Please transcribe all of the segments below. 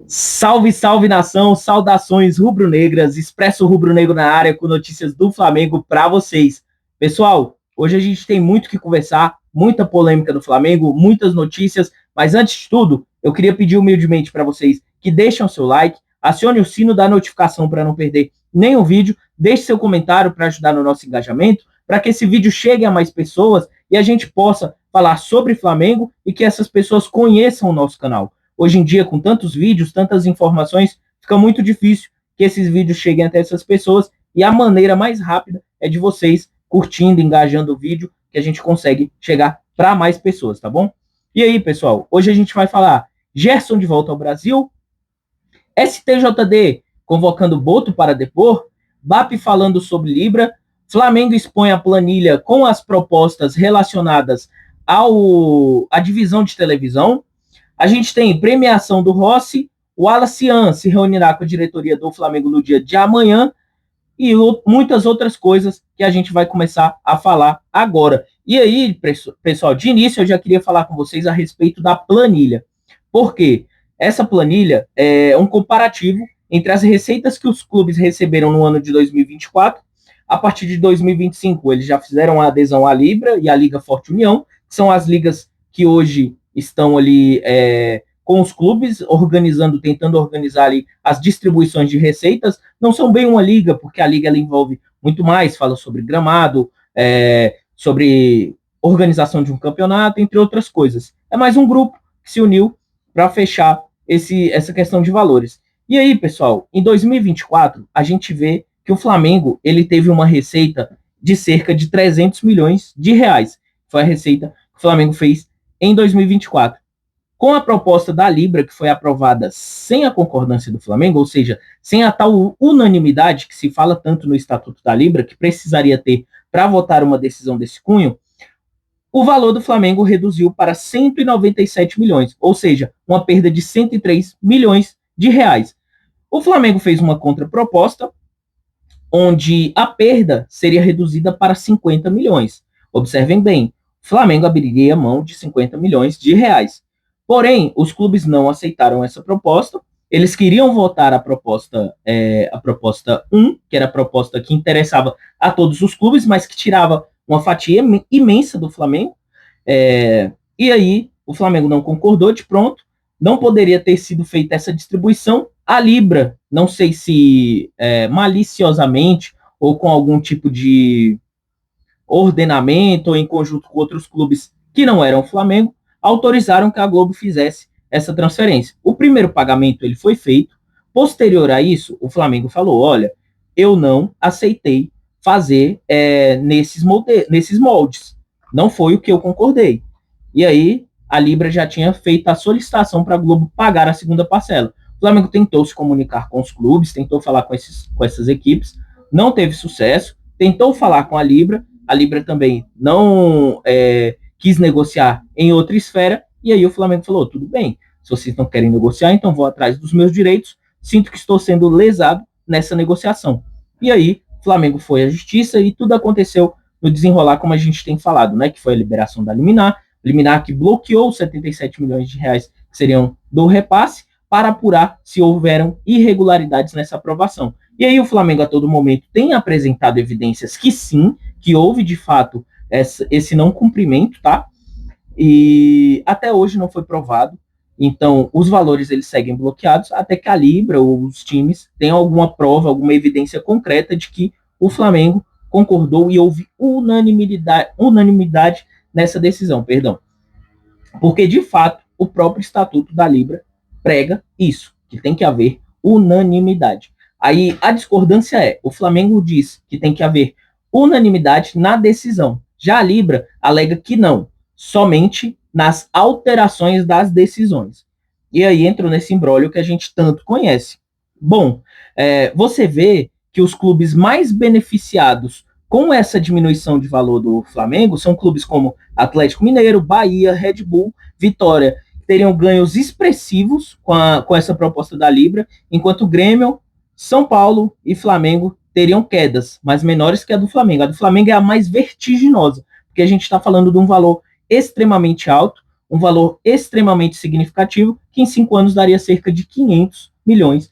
Salve, salve nação, saudações rubro-negras, Expresso Rubro-Negro na área com notícias do Flamengo para vocês. Pessoal, hoje a gente tem muito que conversar, muita polêmica do Flamengo, muitas notícias, mas antes de tudo, eu queria pedir humildemente para vocês que deixem o seu like, acione o sino da notificação para não perder nenhum vídeo, deixe seu comentário para ajudar no nosso engajamento, para que esse vídeo chegue a mais pessoas e a gente possa falar sobre Flamengo e que essas pessoas conheçam o nosso canal. Hoje em dia, com tantos vídeos, tantas informações, fica muito difícil que esses vídeos cheguem até essas pessoas, e a maneira mais rápida é de vocês curtindo, engajando o vídeo, que a gente consegue chegar para mais pessoas, tá bom? E aí, pessoal, hoje a gente vai falar Gerson de volta ao Brasil, STJD convocando Boto para depor, BAP falando sobre Libra, Flamengo expõe a planilha com as propostas relacionadas à divisão de televisão. A gente tem premiação do Rossi, o Wallace se reunirá com a diretoria do Flamengo no dia de amanhã e muitas outras coisas que a gente vai começar a falar agora. E aí, pessoal, de início eu já queria falar com vocês a respeito da planilha. Por quê? Essa planilha é um comparativo entre as receitas que os clubes receberam no ano de 2024. A partir de 2025, eles já fizeram a adesão à Libra e à Liga Forte União, que são as ligas que hoje estão ali com os clubes, tentando organizar ali as distribuições de receitas. Não são bem uma liga, porque a liga ela envolve muito mais, fala sobre gramado, sobre organização de um campeonato, entre outras coisas. É mais um grupo que se uniu para fechar essa questão de valores. E aí, pessoal, em 2024, a gente vê que o Flamengo ele teve uma receita de cerca de 300 milhões de reais. Foi a receita que o Flamengo fez em 2024. Com a proposta da Libra, que foi aprovada sem a concordância do Flamengo, ou seja, sem a tal unanimidade que se fala tanto no Estatuto da Libra, que precisaria ter para votar uma decisão desse cunho, o valor do Flamengo reduziu para 197 milhões, ou seja, uma perda de 103 milhões de reais. O Flamengo fez uma contraproposta, onde a perda seria reduzida para 50 milhões. Observem bem, o Flamengo abriria mão de 50 milhões de reais. Porém, os clubes não aceitaram essa proposta. Eles queriam votar a proposta 1, que era a proposta que interessava a todos os clubes, mas que tirava uma fatia imensa do Flamengo. E aí, o Flamengo não concordou de pronto. Não poderia ter sido feita essa distribuição. A Libra, não sei se maliciosamente ou com algum tipo de ordenamento ou em conjunto com outros clubes que não eram o Flamengo, autorizaram que a Globo fizesse essa transferência. O primeiro pagamento ele foi feito. Posterior a isso, o Flamengo falou, olha, eu não aceitei fazer nesses moldes. Não foi o que eu concordei. E aí, a Libra já tinha feito a solicitação para a Globo pagar a segunda parcela. O Flamengo tentou se comunicar com os clubes, tentou falar com essas equipes, não teve sucesso, tentou falar com a Libra também não quis negociar em outra esfera, e aí o Flamengo falou, tudo bem, se vocês não querem negociar, então vou atrás dos meus direitos, sinto que estou sendo lesado nessa negociação. E aí, o Flamengo foi à justiça e tudo aconteceu no desenrolar, como a gente tem falado, né, que foi a liberação da liminar que bloqueou os 77 milhões de reais que seriam do repasse, para apurar se houveram irregularidades nessa aprovação. E aí o Flamengo a todo momento tem apresentado evidências que sim, que houve de fato esse não cumprimento, tá? E até hoje não foi provado. Então, os valores eles seguem bloqueados até que a Libra ou os times tenham alguma prova, alguma evidência concreta de que o Flamengo concordou e houve unanimidade nessa decisão, perdão. Porque, de fato, o próprio Estatuto da Libra prega isso, que tem que haver unanimidade. Aí a discordância o Flamengo diz que tem que haver unanimidade na decisão. Já a Libra alega que não, somente nas alterações das decisões. E aí entra nesse imbróglio que a gente tanto conhece. Bom, você vê que os clubes mais beneficiados com essa diminuição de valor do Flamengo são clubes como Atlético Mineiro, Bahia, Red Bull, Vitória, teriam ganhos expressivos com essa proposta da Libra, enquanto Grêmio, São Paulo e Flamengo teriam quedas, mas menores que a do Flamengo. A do Flamengo é a mais vertiginosa, porque a gente está falando de um valor extremamente alto, um valor extremamente significativo, que em 5 anos daria cerca de 500 milhões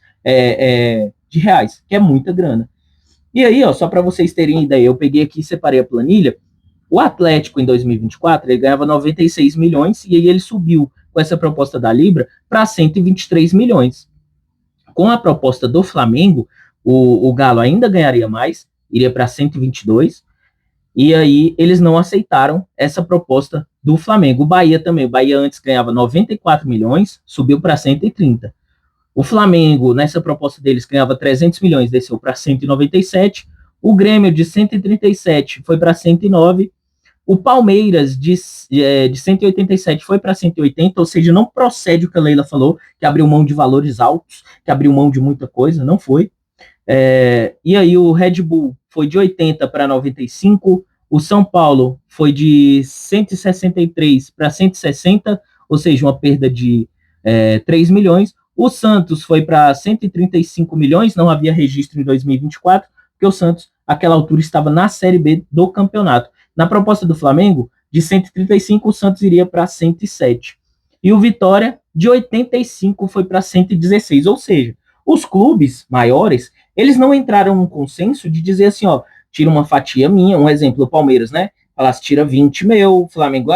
de reais, que é muita grana. E aí, ó, só para vocês terem ideia, eu peguei aqui e separei a planilha. O Atlético, em 2024, ele ganhava 96 milhões, e aí ele subiu com essa proposta da Libra para 123 milhões. Com a proposta do Flamengo, o Galo ainda ganharia mais, iria para 122, e aí eles não aceitaram essa proposta do Flamengo. O Bahia também, o Bahia antes ganhava 94 milhões, subiu para 130. O Flamengo, nessa proposta deles, ganhava 300 milhões, desceu para 197. O Grêmio, de 137, foi para 109. O Palmeiras, de 187, foi para 180, ou seja, não procede o que a Leila falou, que abriu mão de valores altos, que abriu mão de muita coisa, não foi. E aí o Red Bull foi de 80 para 95, o São Paulo foi de 163 para 160, ou seja, uma perda de 3 milhões. O Santos foi para 135 milhões, não havia registro em 2024, porque o Santos, àquela altura, estava na Série B do campeonato. Na proposta do Flamengo, de 135, o Santos iria para 107. E o Vitória, de 85, foi para 116. Ou seja, os clubes maiores, eles não entraram num consenso de dizer assim, ó, tira uma fatia minha, um exemplo, o Palmeiras, né? Falasse, tira 20 meu, o Flamengo,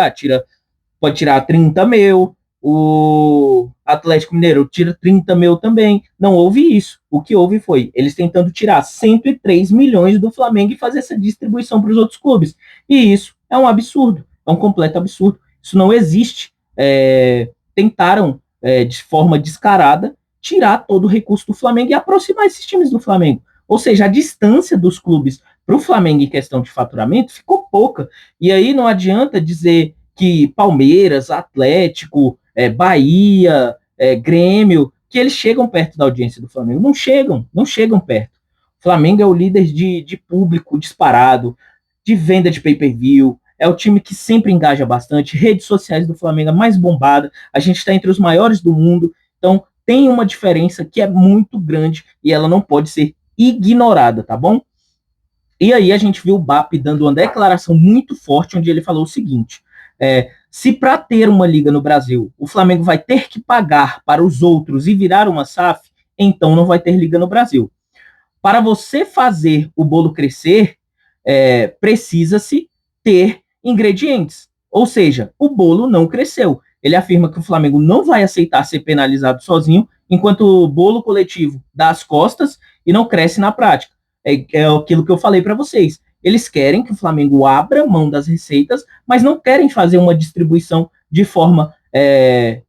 pode tirar 30 meu, o Atlético Mineiro tira 30 mil também. Não houve isso. O que houve foi eles tentando tirar 103 milhões do Flamengo e fazer essa distribuição para os outros clubes. E isso é um absurdo, é um completo absurdo. Isso não existe. Tentaram, de forma descarada, tirar todo o recurso do Flamengo e aproximar esses times do Flamengo. Ou seja, a distância dos clubes para o Flamengo em questão de faturamento ficou pouca. E aí não adianta dizer que Palmeiras, Atlético, Bahia, Grêmio, que eles chegam perto da audiência do Flamengo. Não chegam perto. O Flamengo é o líder de público disparado, de venda de pay-per-view, é o time que sempre engaja bastante, redes sociais do Flamengo é mais bombada, a gente está entre os maiores do mundo, então tem uma diferença que é muito grande e ela não pode ser ignorada, tá bom? E aí a gente viu o BAP dando uma declaração muito forte, onde ele falou o seguinte, se para ter uma liga no Brasil, o Flamengo vai ter que pagar para os outros e virar uma SAF, então não vai ter liga no Brasil. Para você fazer o bolo crescer, precisa-se ter ingredientes. Ou seja, o bolo não cresceu. Ele afirma que o Flamengo não vai aceitar ser penalizado sozinho, enquanto o bolo coletivo dá as costas e não cresce na prática. É aquilo que eu falei para vocês. Eles querem que o Flamengo abra mão das receitas, mas não querem fazer uma distribuição de forma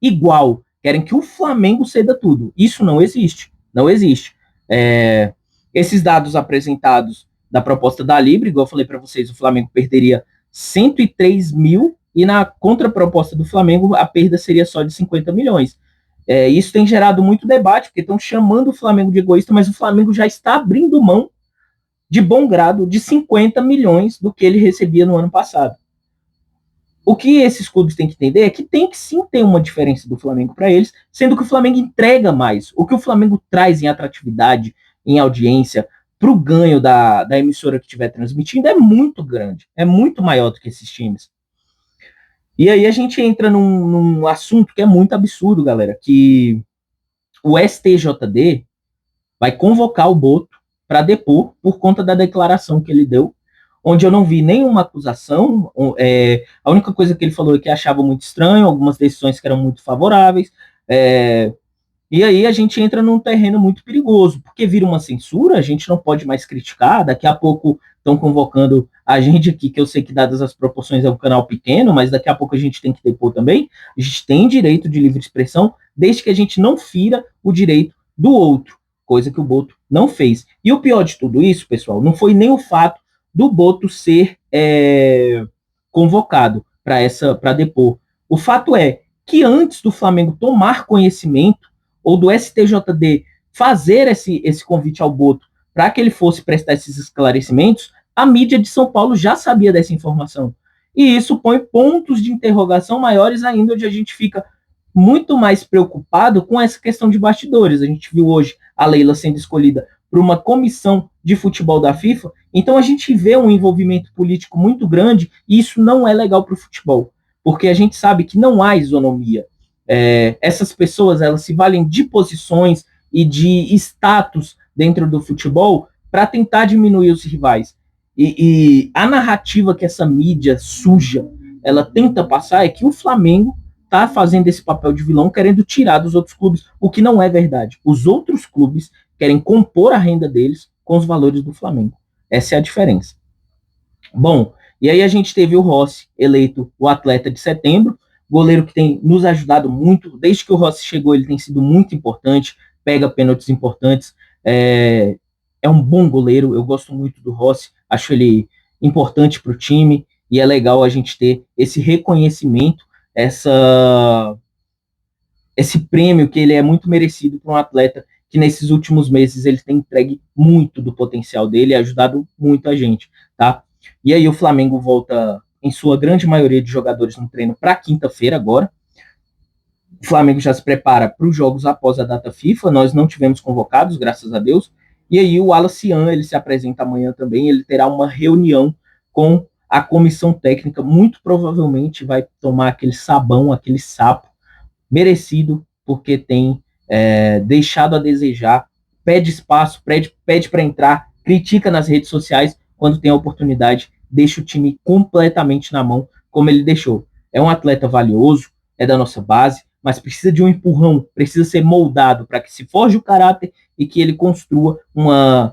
igual. Querem que o Flamengo ceda tudo. Isso não existe. Não existe. Esses dados apresentados da proposta da Libra, igual eu falei para vocês, o Flamengo perderia 103 mil e na contraproposta do Flamengo a perda seria só de 50 milhões. Isso tem gerado muito debate, porque estão chamando o Flamengo de egoísta, mas o Flamengo já está abrindo mão de bom grado de 50 milhões do que ele recebia no ano passado. O que esses clubes têm que entender é que tem que sim ter uma diferença do Flamengo para eles, sendo que o Flamengo entrega mais. O que o Flamengo traz em atratividade, em audiência, para o ganho da emissora que estiver transmitindo é muito grande, é muito maior do que esses times. E aí a gente entra num assunto que é muito absurdo, galera, que o STJD vai convocar o Boto para depor por conta da declaração que ele deu, onde eu não vi nenhuma acusação. A única coisa que ele falou é que achava muito estranho, algumas decisões que eram muito favoráveis. E aí a gente entra num terreno muito perigoso, porque vira uma censura, a gente não pode mais criticar, daqui a pouco estão convocando a gente aqui, que eu sei que dadas as proporções é um canal pequeno, mas daqui a pouco a gente tem que depor também, a gente tem direito de livre expressão, desde que a gente não fira o direito do outro, coisa que o Boto não fez. E o pior de tudo isso, pessoal, não foi nem o fato do Boto ser convocado para depor. O fato é que antes do Flamengo tomar conhecimento, ou do STJD fazer esse convite ao Boto para que ele fosse prestar esses esclarecimentos, a mídia de São Paulo já sabia dessa informação. E isso põe pontos de interrogação maiores ainda, onde a gente fica muito mais preocupado com essa questão de bastidores. A gente viu hoje a Leila sendo escolhida por uma comissão de futebol da FIFA, então a gente vê um envolvimento político muito grande e isso não é legal para o futebol. porque a gente sabe que não há isonomia. Essas pessoas, elas se valem de posições e de status dentro do futebol para tentar diminuir os rivais. E a narrativa que essa mídia suja, ela tenta passar é que o Flamengo está fazendo esse papel de vilão, querendo tirar dos outros clubes, o que não é verdade. Os outros clubes querem compor a renda deles com os valores do Flamengo. Essa é a diferença. Bom, e aí a gente teve o Rossi eleito o atleta de setembro, goleiro que tem nos ajudado muito, desde que o Rossi chegou ele tem sido muito importante, pega pênaltis importantes, é um bom goleiro, eu gosto muito do Rossi, acho ele importante para o time, e é legal a gente ter esse reconhecimento, esse prêmio que ele é muito merecido para um atleta que nesses últimos meses ele tem entregue muito do potencial dele e ajudado muito a gente, tá? E aí o Flamengo volta, em sua grande maioria de jogadores no treino, para quinta-feira agora. O Flamengo já se prepara para os jogos após a data FIFA, nós não tivemos convocados, graças a Deus. E aí o Wallace Yan, ele se apresenta amanhã também, ele terá uma reunião com a comissão técnica, muito provavelmente vai tomar aquele sabão, aquele sapo, merecido, porque tem deixado a desejar, pede espaço, pede para entrar, critica nas redes sociais, quando tem a oportunidade, deixa o time completamente na mão, como ele deixou. É um atleta valioso, é da nossa base, mas precisa de um empurrão, precisa ser moldado para que se forje o caráter e que ele construa uma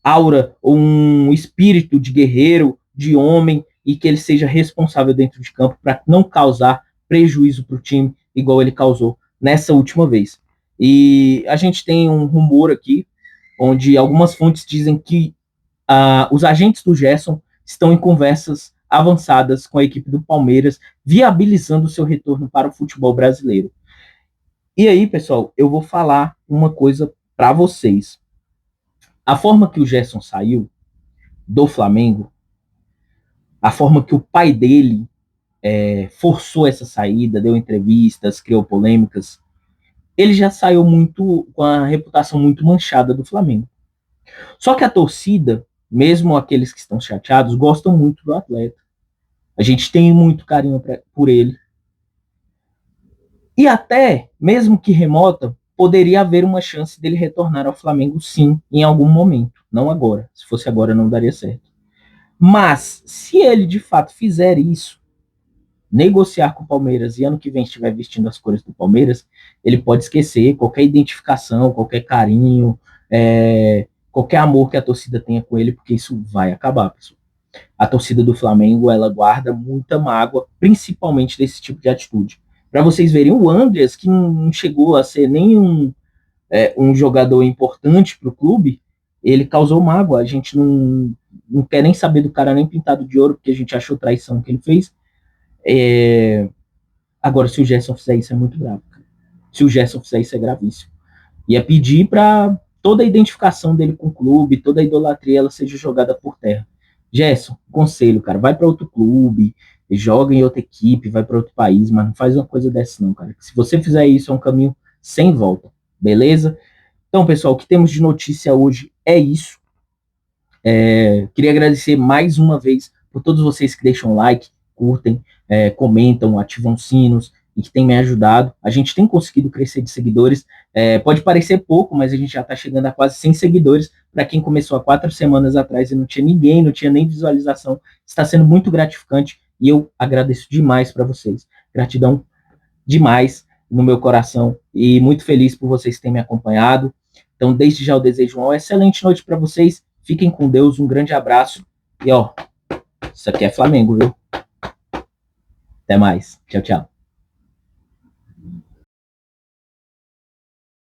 aura ou um espírito de guerreiro, de homem, e que ele seja responsável dentro de campo para não causar prejuízo para o time, igual ele causou nessa última vez. E a gente tem um rumor aqui, onde algumas fontes dizem que os agentes do Gerson estão em conversas avançadas com a equipe do Palmeiras, viabilizando o seu retorno para o futebol brasileiro. E aí, pessoal, eu vou falar uma coisa para vocês. A forma que o Gerson saiu do Flamengo, a forma que o pai dele forçou essa saída, deu entrevistas, criou polêmicas, ele já saiu muito com a reputação muito manchada do Flamengo. Só que a torcida, mesmo aqueles que estão chateados, gostam muito do atleta. A gente tem muito carinho por ele. E até, mesmo que remota, poderia haver uma chance dele retornar ao Flamengo, sim, em algum momento. Não agora. Se fosse agora, não daria certo. Mas, se ele de fato fizer isso, negociar com o Palmeiras e ano que vem estiver vestindo as cores do Palmeiras, ele pode esquecer qualquer identificação, qualquer carinho, qualquer amor que a torcida tenha com ele, porque isso vai acabar, pessoal. A torcida do Flamengo, ela guarda muita mágoa, principalmente desse tipo de atitude. Para vocês verem, o Andreas, que não chegou a ser nem um jogador importante para o clube, ele causou mágoa. A gente não quer nem saber do cara nem pintado de ouro, porque a gente achou traição que ele fez. Agora, se o Gerson fizer isso, é muito grave. Cara. Se o Gerson fizer isso, é gravíssimo. Ia pedir para toda a identificação dele com o clube, toda a idolatria, ela seja jogada por terra. Gerson, conselho, cara, vai para outro clube, joga em outra equipe, vai para outro país, mas não faz uma coisa dessa não, cara. Se você fizer isso, é um caminho sem volta, beleza? Então, pessoal, o que temos de notícia hoje é isso. Queria agradecer mais uma vez por todos vocês que deixam like, curtem, comentam, ativam sinos e que tem me ajudado. A gente tem conseguido crescer de seguidores. Pode parecer pouco, mas a gente já está chegando a quase 100 seguidores. Para quem começou há 4 semanas atrás e não tinha ninguém, não tinha nem visualização, está sendo muito gratificante e eu agradeço demais para vocês. Gratidão demais no meu coração e muito feliz por vocês terem me acompanhado. Então, desde já eu desejo uma excelente noite para vocês. Fiquem com Deus, um grande abraço e ó, isso aqui é Flamengo, viu? Até mais. Tchau, tchau.